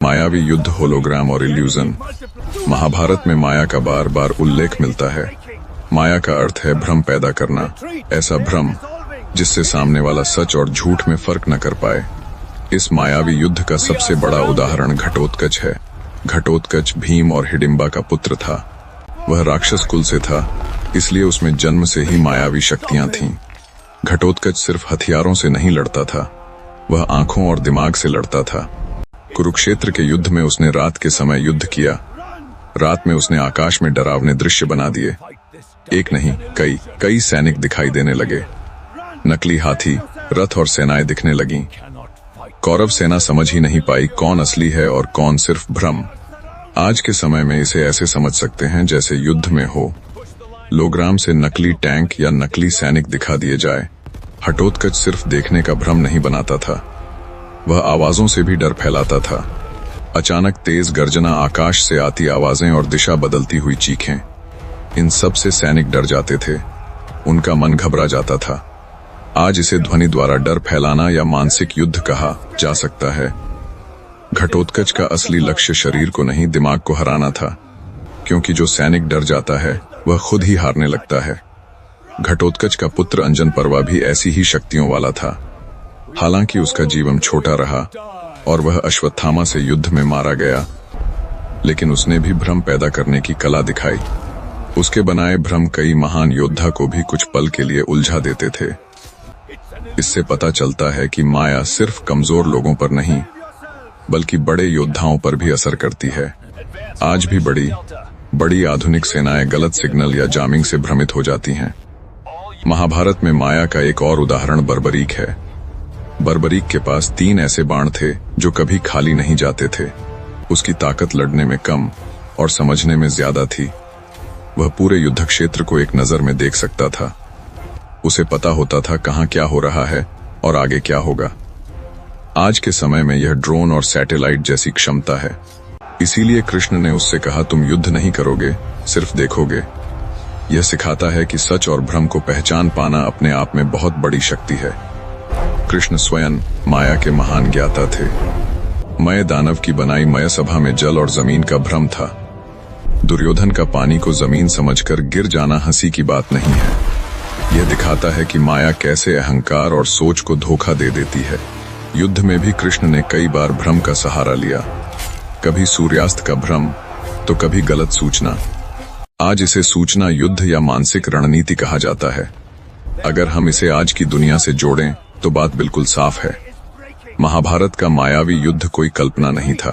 मायावी युद्ध, होलोग्राम और इल्यूजन। महाभारत में माया का बार बार उल्लेख मिलता है। माया का अर्थ है भ्रम पैदा करना, ऐसा भ्रम जिससे सामने वाला सच और झूठ में फर्क न कर पाए। इस मायावी युद्ध का सबसे बड़ा उदाहरण घटोत्कच है। घटोत्कच भीम और हिडिंबा का पुत्र था। वह राक्षस कुल से था, इसलिए उसमें जन्म से ही मायावी शक्तियां थीं। घटोत्कच सिर्फ हथियारों से नहीं लड़ता था, वह आंखों और दिमाग से लड़ता था। कुरुक्षेत्र के युद्ध में उसने रात के समय युद्ध किया। रात में उसने आकाश में डरावने दृश्य बना दिए। एक नहीं, कई सैनिक दिखाई देने लगे। नकली हाथी, रथ और सेनाएं दिखने लगीं। कौरव सेना समझ ही नहीं पाई कौन असली है और कौन सिर्फ भ्रम। आज के समय में इसे ऐसे समझ सकते हैं जैसे युद्ध में हो लोग्राम से नकली टैंक या नकली सैनिक दिखा दिए जाए। घटोत्कच सिर्फ देखने का भ्रम नहीं बनाता था, वह आवाजों से भी डर फैलाता था। अचानक तेज गर्जना, आकाश से आती आवाजें और दिशा बदलती हुई चीखें, इन सब से सैनिक डर जाते थे, उनका मन घबरा जाता था। आज इसे ध्वनि द्वारा डर फैलाना या मानसिक युद्ध कहा जा सकता है। घटोत्कच का असली लक्ष्य शरीर को नहीं, दिमाग को हराना था, क्योंकि जो सैनिक डर जाता है वह खुद ही हारने लगता है। घटोत्कच का पुत्र अंजन पर्वा भी ऐसी ही शक्तियों वाला था। हालांकि उसका जीवन छोटा रहा और वह अश्वत्थामा से युद्ध में मारा गया, लेकिन उसने भी भ्रम पैदा करने की कला दिखाई। उसके बनाए भ्रम कई महान योद्धा को भी कुछ पल के लिए उलझा देते थे। इससे पता चलता है कि माया सिर्फ कमजोर लोगों पर नहीं, बल्कि बड़े योद्धाओं पर भी असर करती है। आज भी बड़ी आधुनिक सेनाएं गलत सिग्नल या जामिंग से भ्रमित हो जाती हैं। महाभारत में माया का एक और उदाहरण बर्बरीक है। बर्बरीक के पास 3 ऐसे बाण थे जो कभी खाली नहीं जाते थे। उसकी ताकत लड़ने में कम और समझने में ज्यादा थी। वह पूरे युद्ध क्षेत्र को एक नजर में देख सकता था। उसे पता होता था कहां क्या हो रहा है और आगे क्या होगा। आज के समय में यह ड्रोन और सैटेलाइट जैसी क्षमता है। इसीलिए कृष्ण ने उससे कहा, तुम युद्ध नहीं करोगे, सिर्फ देखोगे। यह सिखाता है कि सच और भ्रम को पहचान पाना अपने आप में बहुत बड़ी शक्ति है। कृष्ण स्वयं माया के महान ज्ञाता थे। मय दानव की बनाई मय सभा में जल और जमीन का भ्रम था। दुर्योधन का पानी को जमीन समझकर गिर जाना हंसी की बात नहीं है। यह दिखाता है कि माया कैसे अहंकार और सोच को धोखा दे देती है। युद्ध में भी कृष्ण ने कई बार भ्रम का सहारा लिया, कभी सूर्यास्त का भ्रम तो कभी गलत सूचना। आज इसे सूचना युद्ध या मानसिक रणनीति कहा जाता है। अगर हम इसे आज की दुनिया से जोड़ें तो बात बिल्कुल साफ है। महाभारत का मायावी युद्ध कोई कल्पना नहीं था,